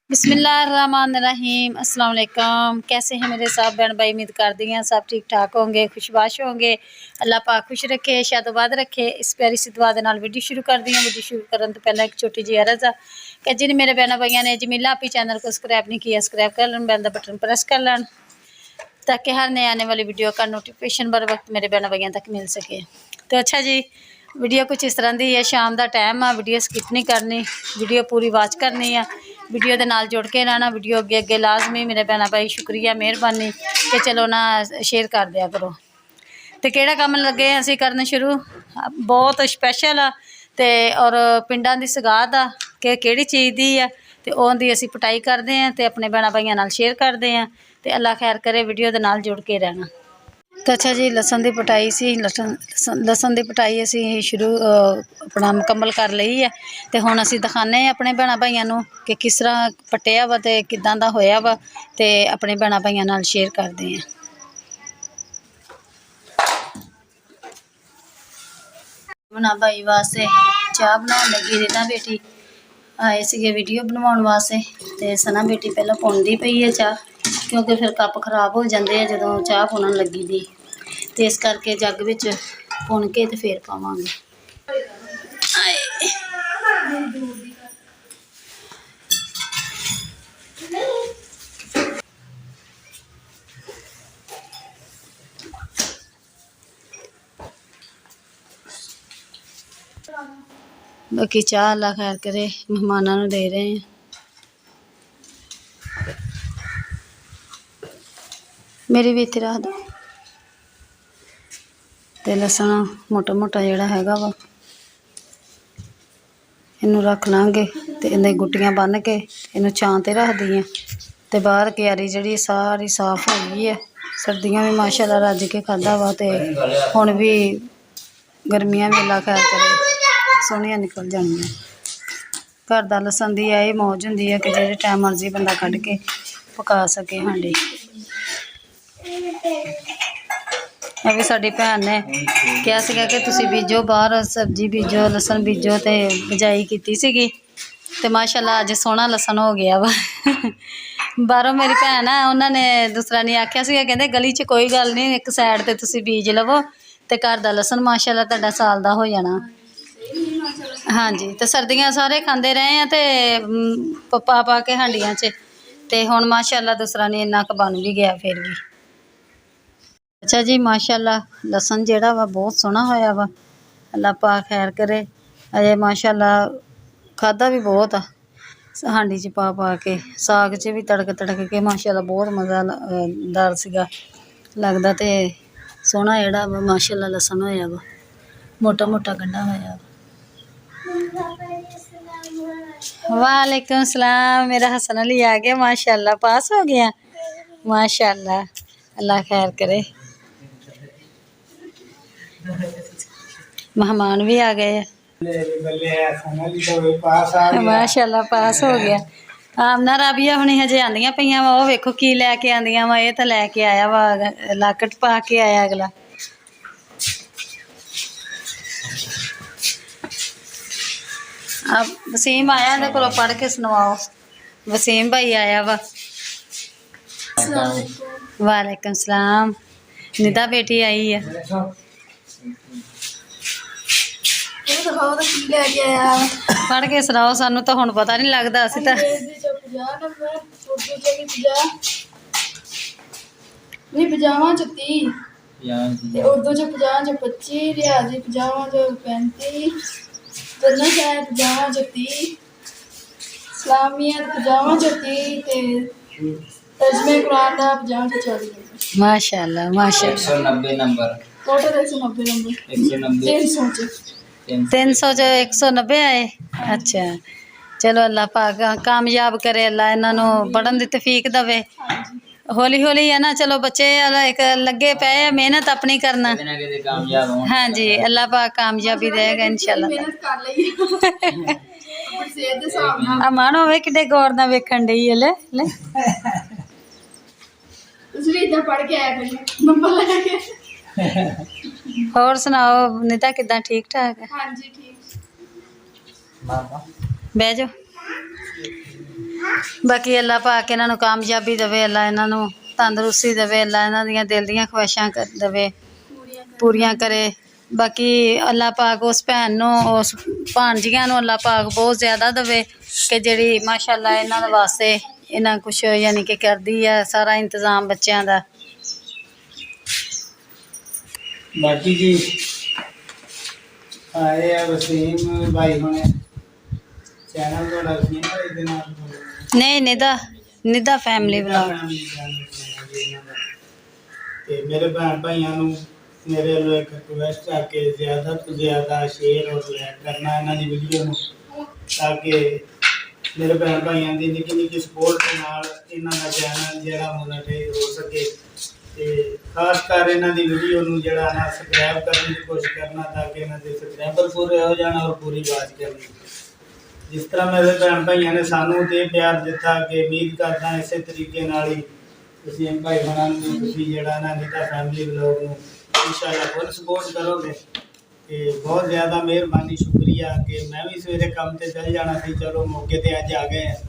बिस्मिल्लाहिर्रहमानिर्रहीम अस्सलाम वालेकुम। कैसे हैं मेरे सब बहन भाई? उम्मीद करती हैं सब ठीक ठाक होंगे, खुशबाश होंगे। अल्लाह पाक खुश रखे, शादोबाद रखे। इस प्यारी सी दुआ दे नाल वीडियो शुरू कर दी। वीडियो शुरू करने तो पहले एक छोटी जी अर्ज़ है कि जिन मेरे बहन भाइयों ने जमीला आपी चैनल को सब्सक्राइब नहीं किया, सब्सक्राइब कर लें, बेल दा बटन प्रेस कर लें ताकि हर नए आने वाली वीडियो का नोटिफिकेशन बर वक्त मेरे बहन भाइयों तक मिल सके। तो अच्छा जी, वीडियो कुछ इस तरह की है। शाम का टाइम आ, वीडियो स्किप नहीं करनी, वीडियो पूरी वॉच करनी है। वीडियो के नाल जुड़ के रहना, वीडियो अगे अगे लाजमी मेरे भैन भाई शुक्रिया मेहरबानी कि चलो ना शेयर कर दिया करो। तो किहड़ा काम लगे असी करन शुरू, बहुत स्पैशल आ ते और पिंडां दी सगात आ कि किहड़ी चीज़ दी आ ते उहदी असी पटाई करते हैं तो अपने भैन भाइयों नाल शेयर करते हैं। तो अल्लाह खैर करे, वीडियो के नाल जुड़ के रहना। तो अच्छा जी, लसन की पटाई सी, लसन की पटाई असी शुरू अपना मुकम्मल कर ली है। तो हुण असी दिखाने अपने भैन भाइयों कि किस तरह पट्टिया वा ते किदां दा होया वा, ते अपने भैन भाइयों नाल शेयर करते हैं। बना भाई वास्ते चाह बनाने लगी, रिना बेटी आए सी वीडियो बनवाने वास्ते। तो सना बेटी पहले पुनती पई है चाह, क्योंकि फिर कप खराब हो जाते हैं जो चाह पुनन लगी दी। तो इस करके जग विच पुन के तो फिर पावांगे। बाकी चाह अल्लाह खैर करे, मेहमानों को दे रहे हैं। मेरी भी इत्थे रख दो। तो लसन मोटा मोटा जोड़ा हैगा वा, इनू रख लाँगे। तो इन्हें गुट्टियां बन के इनू छां ते रख दी। तो बाहर क्यारी जी सारी साफ हो गई है। सर्दियाँ भी माशाअल्लाह रज के खादा वा, तो हुण भी गर्मियाँ भी अल्लाह खैर करे सोहनियां निकल जानियां। घर दा लसन दी यही मौज हुंदी है कि जेह्ड़े टाइम मर्जी बंदा कड्ढ के पका सके हांडी। अभी साडी भैन ने कहा सीगा कि तुसी बीजो बाहर सब्जी बीजो, लसन बीजो, तो बिजाई कीती सीगी। तो माशाअल्लाह अज सोहना लसन हो गया वा। बाहरों मेरी भैन है, उन्होंने दूसरा नहीं आख्या सीगा, कहंदे गली च कोई गल नहीं, एक साइड ते तुसी बीज लवो तो घर दा लसन माशाअल्लाह तुहाडा साल दा हो जाना। हाँ जी, तो सर्दियाँ सारे खाते रहे हैं तो पा पा के हांडियां च, तो हुण माशाअल्लाह दूसरा नहीं इन्ना क बन भी गया फिर भी। अच्छा जी, माशाअल्लाह लसन जेड़ा वा बहुत सोहना होया वा, अल्लाह पाक खैर करे। अजे माशाअल्लाह खादा भी बहुत आ हांडी च पा पा के, साग च भी तड़क तड़क के माशाअल्लाह बहुत मज़ेदार सीगा लगदा। ते सोहना जेड़ा वा माशाअल्लाह लसन होया वा, मोटा मोटा गंढा होया वा। वालेकुम सलाम, मेरा हसन अली आ गया माशाअल्लाह, पास हो गया माशाअल्लाह, अल्लाह खैर करे। मेहमान भी आ गए माशाअल्लाह, पास हो गया। आमना राबिया हुणी हजे आंदियां पईयां वा, ओह वेखो की लैके आंदियां वा, ये तो लैके आया वा लाकट पा के आया अगला। अब वसीम आया, इहदे कोलों पढ़ के सुनवाओ। वसीम भाई आया वा। वालेकुम सलाम। निदा बेटी आई है। पढ़ के सुनाओ, सानू तो हुण पता नहीं लगता। असीं तां पजामा च 30, उर्दू च 50 च 25, रियाजी पजामा च 35, जन्नत शहर पजामा च 30, इस्लामियत पजामा च 30, तर्जमे कुरान दा पजामा च 40। माशाअल्लाह माशाअल्लाह। 190 नंबर टोटल 190 नंबर 300 च 300 च 190 आए। अच्छा चलो, अल्लाह पाक कामयाब करे, अल्लाह इन्हों पढ़न दी तौफीक दवे। हौली हौली है ना, चलो बच्चे एक लगे पे मेहनत अपनी करना। हाँ जी, अल्लाह पाक कामयाबी देगा इंशाल्लाह। अमान होवे किड्डे गौर नाल वेखण डई है। ले ले होर सुनाओ निता, किदां ठीक ठाक है? हाँ जी ठीक। बह जाओ। ਬਾਕੀ ਅੱਲਾ ਪਾਕ ਇਹਨਾਂ ਨੂੰ ਕਾਮਯਾਬੀ ਦੇਵੇ, ਅੱਲਾ ਇਹਨਾਂ ਨੂੰ ਤੰਦਰੁਸਤੀ ਦੇਵੇ, ਅੱਲਾ ਇਹਨਾਂ ਦੀਆਂ ਦਿਲ ਦੀਆਂ ਖੁਆਇਸ਼ਾਂ ਦੇਵੇ, ਪੂਰੀਆਂ ਕਰੇ। ਬਾਕੀ ਅੱਲਾ ਪਾਕ ਉਸ ਭੈਣ ਨੂੰ, ਉਸ ਭਾਣਜੀਆਂ ਨੂੰ ਅੱਲਾ ਪਾਕ ਬਹੁਤ ਜ਼ਿਆਦਾ ਦੇਵੇ ਕਿ ਜਿਹੜੀ ਮਾਸ਼ਾਅੱਲਾ ਇਹਨਾਂ ਦੇ ਵਾਸਤੇ ਇਹਨਾਂ ਕੁਛ ਯਾਨੀ ਕਿ ਕਰਦੀ ਆ ਸਾਰਾ ਇੰਤਜ਼ਾਮ ਬੱਚਿਆਂ ਦਾ। बाकी जी आए आ वसीम भाई होने चैनल तो वसीम भाई दे नाल नहीं निदा फैमिली ब्लॉग। ते मेरे भैन भाइयों नू मेरे वालों एक रिक्वेस्ट है कि ज़्यादा तो ज़्यादा शेयर और लाइक करना इन्हां दी वीडियो नू, ताकि मेरे भैन भाइयों की निक्की निक्की सपोर्ट के नाल इन्हां दा चैनल जिहड़ा मोनेटाइज हो सके। ते खास कर इन्हां दी वीडियो नू जिहड़ा ना सबसक्राइब करने की कोशिश करना, ताकि इन्हां दे सबसक्राइबर पूरे हो जाना और पूरी आवाज़ करनी। जिस तरह मेरे भैन भाइयों ने सानू ते प्यार दिता कि उम्मीद करदा इस तरीके नाल ही वसीम भाई होना जिहड़ा ना निदा फैमिली ब्लॉग नू इंशाअल्लाह फुल सपोर्ट करोगे। ते बहुत ज़्यादा मेहरबानी, शुक्रिया कि मैं भी सवेरे काम ते चल जाना सी, चलो मौके ते अज आ गए हैं।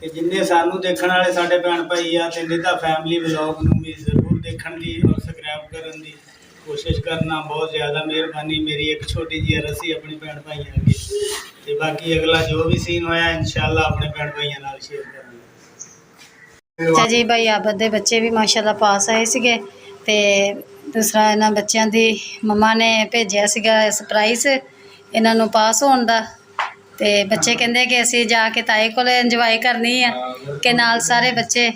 ते जिन्ने सानू देखण वाले साडे भैन भाई आ ते निदा फैमिली ब्लॉग नू भी जरूर देखण दी और सबसक्राइब करन दी कोशिश करना। बहुत ज़्यादा मेहरबानी, मेरी एक छोटी जी रसी अपने भैन भाइयों अगे। ते बाकी अगला जो भी सीन होया इंशाअल्लाह अपने भैन भाइयों नाल शेयर करांगे। अच्छा जी, भाई आबद दे बच्चे भी माशाअल्लाह पास आए सीगे। ते दूसरा इन्हां बच्चों दी मम्मा ने भेजिया सीगा सरप्राइज इन्हां नूं पास होण दा। ते बच्चे कहंदे कि असीं जाके ताए कोल इंजॉय करनी है कि नाल सारे बच्चे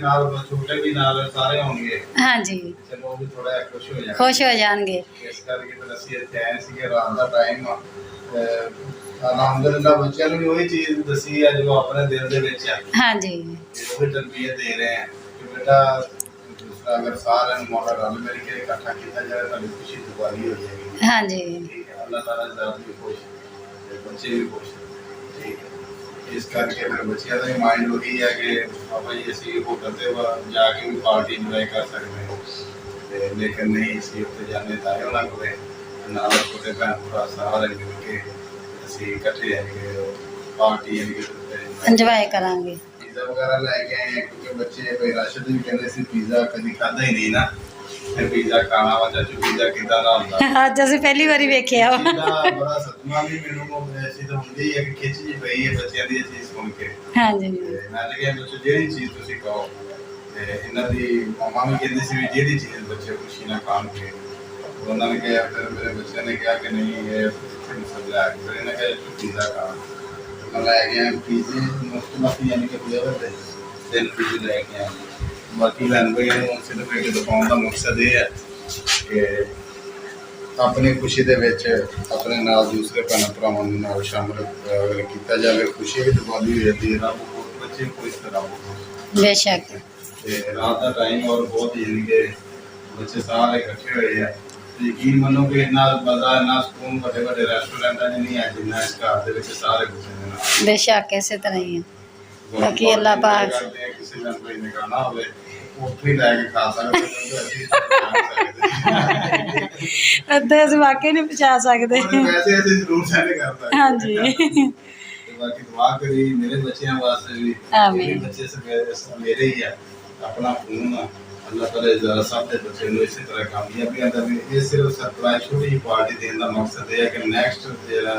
नाल छोटे भी नाल सारे होंगे। हाँ जी, चलो भी थोड़ा खुश हो जाएंगे। इस करके फिर असीं इत्थे आए सीगे रात दा टाइम। अलहमदुलिल्लाह बच्चों ने भी वही चीज़ दसी है जो अपने दिल दे विच है। हाँ जी, वही तरबियत दे रहे हैं कि बेटा दूसरा अगर सारे मौका रल मिल के इकट्ठा किया जाए तो खुशी दिवाली हो जाएगी। हाँ जी, ठीक है, अल्लाह ताला ज़ात भी खुश, बच्चे भी खुश। ठीक है, इस करके फिर बच्चों का माइंड वही है कि पापा जी असीं होटल से जाके भी पार्टी इंजॉय कर सकते हैं। लेकिन नहीं, असीं उत्थे जाने ताए होना कोले नाल छोटे भैन भरा सारे मिल के असीं इकट्ठे है पार्टी इंजॉय करांगे। पिज़्ज़ा वगैरह लैके आए हैं क्योंकि बच्चे भाई राशिद भी कहते सी पिज़्ज़ा कभी खादा ही नहीं ना, फिर पिज़्ज़ा खाना वा चाचू पिज़्ज़ा किदा दा हुंदा। ਅੱਜ ਅਸੀਂ ਪਹਿਲੀ ਵਾਰੀ ਵੇਖਿਆ ਵਾ। बड़ा सदमा भी मैनू ऐसी तो हुंदी है कि खिच जी पई है बच्चों की चीज़ सुन के। हाँ जी, मैं लगे बच्चों जेहड़ी चीज़ तुसीं कहो ते इन्हां दी मम्मा भी कहंदी सी भी जेहड़ी चीज़ बच्चे खुशी ना खाण के उन्होंने कहा। फिर मेरे बच्चे ने कहा कि नहीं ये समझा, फिर इन्हें कहा पिज़्ज़ा खाना। मैं लै गया पिज़्ज़े मुख्तलिफ यानी कि फ्लेवर दे 3 पिज़्ज़े लै गया। बाकी भैन भाइयों सिर्फ एक दिखाने का मकसद ये है कि अपनी खुशी दे विच अपने नाल दूसरे भैन भरावां नूं नाल शामिल अगर किया जाए खुशी भी दिवाली हो जाती है। रब बच्चे खुश तो रब खुश। बेशक। रात का टाइम और बहुत यानी कि बच्चे सारे इकट्ठे हुए हैं। यकीन मनो कि इन्ना मज़ा इन्ना सुकून बड़े बड़े रेस्टोरेंट नहीं है जिन्ना इस घर दे विच सारे बच्चे बेशक इसे तरह ही है। बाकी अल्लाह पाक किसी दिन कोई ने खाना होवे ਉੱਥੇ ਲੈ ਕੇ ਖਾ ਸਕਦੇ ਅੱਧੇ ਅਸੀਂ ਵਾਕਈ ਨਹੀਂ ਪਹੁੰਚਾ ਸਕਦੇ। ਵੈਸੇ ਅਸੀਂ ਜ਼ਰੂਰ ਸੈਂਡ ਕਰ ਸਕਦੇ। हाँ जी, ਤੇ ਬਾਕੀ ਦੁਆ ਕਰੀ ਮੇਰੇ ਬੱਚਿਆਂ ਵਾਸਤੇ ਵੀ। आमीन। ਬੱਚੇ ਮੇਰੇ ਹੀ ਆ, ਆਪਣਾ ਖੂਨ ਆ। अल्लाह ताला ज़रा सब के बच्चे को इसी तरह कामयाबी देवे। ये सिर्फ सरप्राइज छोटी जी पार्टी देने का मकसद है कि नैक्सट जो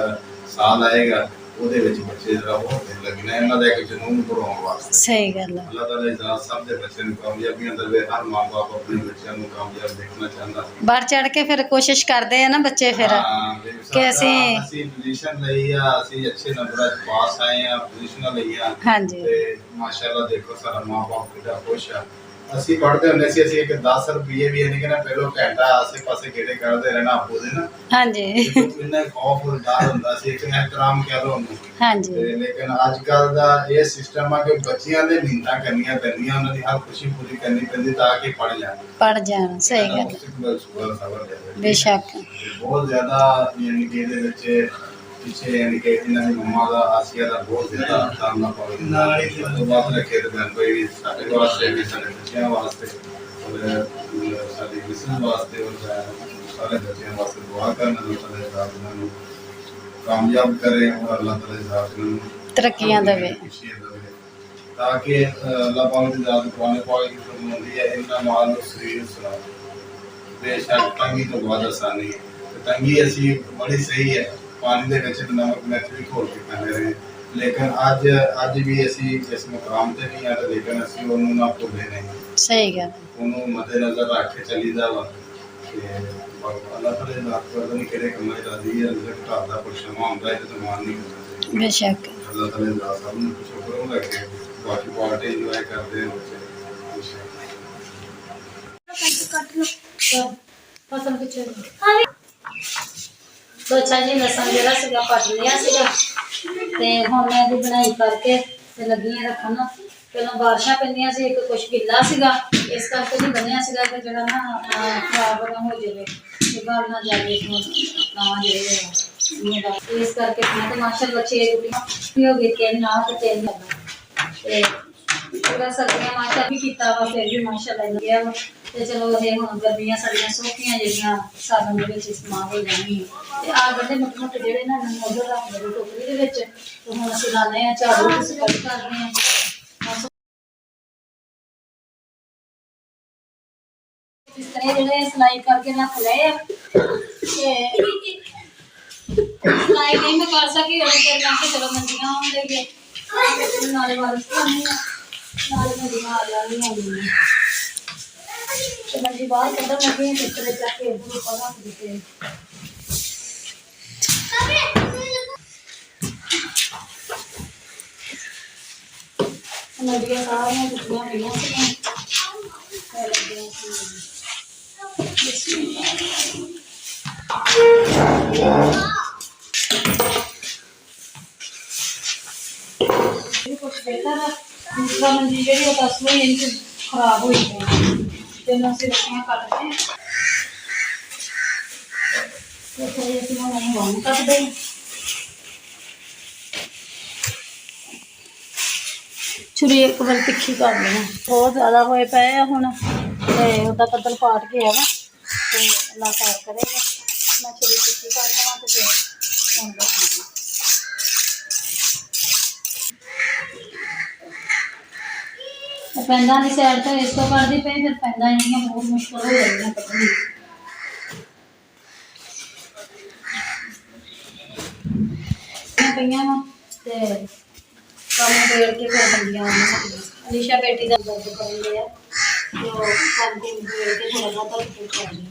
साल आएगा ਉਹਦੇ ਵਿੱਚ ਬੱਚੇ ਜਰਾ ਬਹੁਤ ਦਿਲ ਲੱਗਣਾ ਇਹਨਾਂ ਦਾ ਇੱਕ ਜਨੂਨ ਭਰਾਉਣ ਵਾਸਤੇ। ਸਹੀ ਗੱਲ ਹੈ। ਅੱਲਾਹ ਤਾਲਾ ਇਜਾਜ਼ਤ ਸਭ ਦੇ ਬੱਚੇ ਨੂੰ ਕਾਮਯਾਬੀਆਂ ਦੇਵੇ। ਹਰ ਮਾਂ ਬਾਪ ਆਪਣੇ ਬੱਚਿਆਂ ਨੂੰ ਕਾਮਯਾਬ ਦੇਖਣਾ ਚਾਹੁੰਦਾ। बढ़ चढ़ के फिर कोशिश करते हैं ना बच्चे फिर कि ਅਸੀਂ ਪੋਜੀਸ਼ਨ ਲਈ ਆ, ਅਸੀਂ ਅੱਛੇ ਨੰਬਰਾਂ 'ਚ ਪਾਸ ਆਏ ਆ, ਪੋਜੀਸ਼ਨਾਂ ਲਈ ਆ। हाँ जी, ਤੇ ਮਾਸ਼ਾਅੱਲਾ ਦੇਖੋ ਸਾਡਾ ਮਾਂ ਬਾਪ ਕਿੰਨਾ ਖੁਸ਼ ਆ। ਅਸੀਂ ਪੜ੍ਹਦੇ ਹੁੰਦੇ ਸੀ, ਅਸੀਂ ਇੱਕ 10 ਰੁਪਏ ਵੀ ਨਹੀਂ ਕਿ ਪਹਿਲੋਂ ਘੰਟਾ ਆਸੇ ਪਾਸੇ ਗੇੜੇ ਕਰਦੇ ਰਹਿਣਾ ਆਪੋ ਦੇ ਨਾ। हाँ जी, ਇੰਨਾ ਖੌਫ ਔਰ ਡਰ ਹੁੰਦਾ ਸੀ, ਇੱਕ ਇਹਤਰਾਮ ਕਹਿ ਲਓ ਉਹਨੂੰ। हाँ जी, ਲੇਕਿਨ ਅੱਜ ਕੱਲ ਦਾ ਇਹ ਸਿਸਟਮ ਆ ਕਿ ਬੱਚਿਆਂ ਦੇ ਮਿਹਨਤਾਂ ਕਰਨੀਆਂ ਪੈਂਦੀਆਂ, ਉਹਨਾਂ ਦੀ ਹਰ ਖੁਸ਼ੀ ਪੂਰੀ ਕਰਨੀ ਪੈਂਦੀ ਤਾਂ ਕਿ ਪੜ੍ਹ ਜਾਣ। पढ़ जाना। सही गल है। बेशक। ਬਹੁਤ ਜ਼ਿਆਦਾ ਯਾਨੀ ਕਿ ਇਹਦੇ ਵਿੱਚ ਪਿੱਛੇ ਯਾਨੀ ਕਿ ਇਹਨਾਂ ਦੀ ਮੰਮਾ ਦਾ ਆਸੀਆ ਦਾ ਬਹੁਤ ਜ਼ਿਆਦਾ ਸਾਹਮਣਾ ਪਵੇ ਨਾਲ ਹੀ ਤੋਂ ਬਾਅਦ ਰੱਖੇ ਤੇ ਮੈਂ ਕੋਈ ਸਾਡੇ ਵਾਸਤੇ ਵੀ ਸਾਡੇ ਬੱਚਿਆਂ ਵਾਸਤੇ ਔਰ ਸਾਡੀ ਮਿਸਲ ਵਾਸਤੇ ਔਰ ਸਾਰੇ ਬੱਚਿਆਂ ਵਾਸਤੇ ਦੁਆ ਕਰਨ ਨੂੰ ਉਹਨਾਂ ਨੂੰ ਕਾਮਯਾਬ ਕਰੇ ਔਰ ਅੱਲਾਹ ਤਾਲਾ ਨੂੰ तरक्कियां देवे। खुशी देवे। ताकि अल्लाह पाक की ज़ात कुरान पाक की फरमाती है इन्ना माल शरीर सुना बेशक तंगी तो बहुत आसानी है तो तंगी ऐसी बड़ी सही है पानी ਦੇ ਵਿੱਚ ਨਮਕ ਮਿਰਚ ਵੀ ਘੋਲ ਕੇ ਖਾਂਦੇ ਰਹੇ लेकिन ਅੱਜ भी ਅਸੀਂ ਇਸ ਮੁਕਾਮ ਤੇ ਨਹੀਂ ਆ ਤੇ ਲੇਕਿਨ ਅਸੀਂ ਉਹਨੂੰ ਨਾ ਭੁੱਲੇ ਨਹੀਂ ਸਹੀ ਗੱਲ ਉਹਨੂੰ ਮੱਦੇਨਜ਼ਰ ਰੱਖ ਕੇ ਚੱਲੀਦਾ ਵਾ ਤੇ ਅੱਲਾਹ ਤਾਲਾ ਦਾ ਪਤਾ ਨਹੀਂ ਕਿਹੜੇ ਕੰਮਾਂ 'ਚ ਰਾਜ਼ੀ ਹੈ ਰਿਜ਼ਕ ਘਰ ਦਾ ਪੁੱਛਣਾ ਹੁੰਦਾ ਹੈ ਤੇ ਮਾਨ ਨਹੀਂ ਹੁੰਦਾ ਬੇਸ਼ੱਕ ਅੱਲਾਹ ਤਾਲਾ ਦਾ ਸਭ ਨੂੰ ਸ਼ੁਕਰ ਹੁੰਦਾ ਕਿ ਬਾਕੀ ਪਾਰਟੀ ਇੰਜੋਏ ਕਰਦੇ ਨੇ ਫਸਲ ਪਿੱਛੇ तो अच्छा जी लसन जरा सीगा पट लिया सीगा ते हुण मैं दी बनाई करके ते लगी हां रखन पहलों बारिशां पैंदियां सी एक कुछ गिल्ला सीगा इस करके नहीं बनिया सीगा कि जेड़ा ना खराब ना हो जाए ते गल ना जाए ना जेड़े इस करके मैं तो माशाअल्लाह 6 गुटियां हो गई तीन ना ते तीन लगा ते पूरा सर्दियां माशा भी कीता वा फिर भी माशाअल्लाह गया वा ਤੇ ਚਲੋ ਇਹ ਹੁਣ ਗਰਮੀਆਂ ਸਾਡੀਆਂ ਸੌਖੀਆਂ ਜਿਹੜੀਆਂ ਸਾਲਾਂ ਦੇ ਵਿੱਚ ਇਸਤੇਮਾਲ ਹੋ ਜਾਣਗੀਆਂ ਤੇ ਆ ਗੰਢੇ ਮੁੱਠ ਮੁੱਠ ਜਿਹੜੇ ਨਾ ਇਹਨਾਂ ਨੂੰ ਉਧਰ ਰੱਖ ਦਿਓ ਟੋਕਰੀ ਦੇ ਵਿੱਚ ਤੇ ਹੁਣ ਅਸੀਂ ਲਾਉਂਦੇ ਆ ਝਾੜੂ ਤੇ ਸਫਾਈ ਕਰਦੇ ਆ ਇਸ ਤਰ੍ਹਾਂ ਜਿਹੜੇ ਸਿਲਾਈ ਕਰਕੇ ਰੱਖ ਲਏ ਆ ਤੇ ਸਿਲਾਈ ਨਹੀਂ ਮੈਂ ਕਰ ਸਕੀ ਉਹਨੇ ਫਿਰ ਮੈਂ ਕਿ ਚਲੋ ਮੰਦੀਆਂ ਆਉਂਦੇ ਨਾਲੇ ਵਾਰਸ ਕਰਨੀ ਆ ਨਾਲੇ ਮੰਦੀਆਂ ਆ ਜਾਣਗੀਆਂ तो मंजी बाहर कदम लगे हैं किस तरह जाके इधर ऊपर रख देते हैं मंजियां सारियां टुटियां पईयां सी कुछ बेहतर है दूसरा मंजी जी दस में इंच खराब हुई है तेन असं रस्सियां कटते हैं तो फिर असं उन्होंने वन कटते हैं छुरी एक बार तिखी कर देना बहुत ज़्यादा होए पे हुण ते उहदा बदल पाट गया वा ते अल्लाह खैर करेगा मैं छुरी तिखी कर देवां ते फिर हुण देखना पैंदा नहीं सैड तो इस तो करती पे फिर पैंदा इन्नियां बहुत मुश्किल हो जाएगी कटनी पईयां वा ते कम पेड़ के फिर बंदियां अलीशा बेटी का दर्द कर लिया तो कम दिन पेड़ के थोड़ा बहुत कुछ कर ली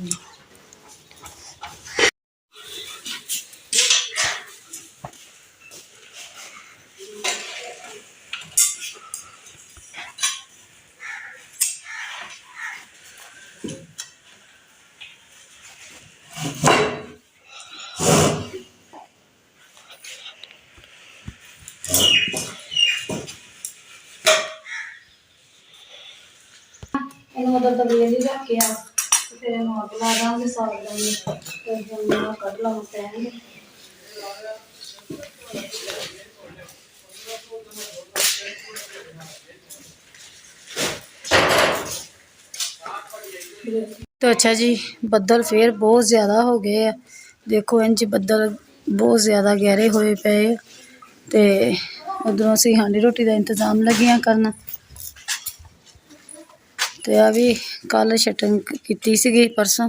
उधर तबीयत ही रख के आ फिर अग ला देंगे साग फिर जमीन कट ला पैनगे तो अच्छा जी बदल फिर बहुत ज़्यादा हो गए हैं देखो इंज बदल बहुत ज़्यादा गहरे होए पे ते उधरों असीं हांडी रोटी का इंतज़ाम लगियां करना ते आ भी कल छटन कीती सीगी परसों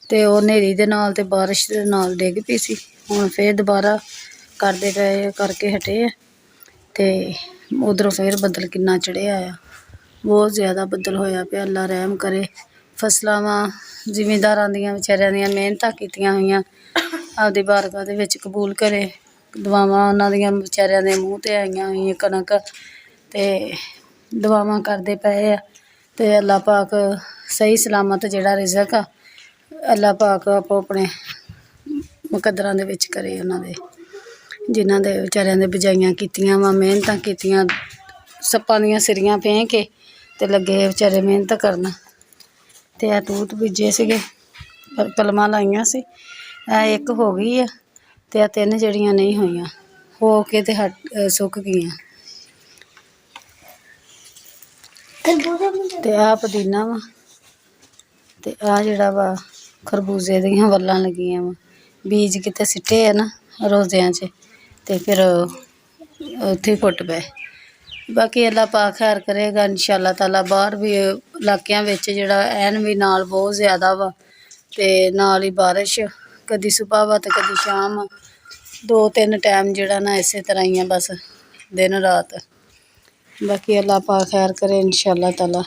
ते ओह नेरी दे नाल ते बारिश दे नाल डिग पई सी हुण फिर दोबारा करदे पे करके हटे आ ते उधरों फिर बदल किन्ना चढ़िया आ बहुत ज़्यादा बदल होया पिया अल्लाह रहम करे फसलां वा जिमींदारां दियां बेचारियां दियां मेहनतां कीतियां होईयां आपदी बारगाह दे विच कबूल करे दुआवां उन्हां दियां बेचारियां दे मूंह ते आईयां होईयां कनक ते दुआवां करदे पे आ ते अल्लाह पाक सही सलामत जेड़ा रिज़क आ अल्लाह पाक आपो अपने मुकद्दरां दे विच करे उन्हां दे जिन्हां दे बेचारियां दे बजाइयां कीतियां वा मेहनतां कीतियां सप्पां दियां सिरियां भें के ते लगे बेचारे मेहनत करन ते तूत बीजे सीगे कलमां लाइयां सी एक हो गई है ते तीन जड़ियां नहीं होईयां हो के ते सुक गईयां ते आ पुदीना वा ते आ जेड़ा वा खरबूजे दियां वल्लां लगियां वा बीज किते सिट्टे है ना रोज़ियां च ते फिर उत्थे फुट पे ਬਾਕੀ ਅੱਲਾ ਪਾਕ ਖੈਰ ਕਰੇਗਾ ਇਨਸ਼ਾਅੱਲਾ ਤਾਲਾ। ਬਾਹਰ ਵੀ ਇਲਾਕਿਆਂ ਵਿੱਚ ਜਿਹੜਾ ਐਨ ਵੀ ਨਾਲ ਬਹੁਤ ਜ਼ਿਆਦਾ ਵਾ ਤੇ ਨਾਲ ਹੀ ਬਾਰਿਸ਼, ਕਦੀ ਸੁਬਹ ਵਾ ਤੇ ਕਦੀ ਸ਼ਾਮ, 2-3 ਟਾਈਮ ਜਿਹੜਾ ਨਾ ਇਸੇ ਤਰ੍ਹਾਂ ਹੀ ਆ ਬਸ, ਦਿਨ ਰਾਤ। ਬਾਕੀ ਅੱਲਾ ਪਾਕ ਖੈਰ ਕਰੇ ਇਨਸ਼ਾਅੱਲਾ ਤਾਲਾ।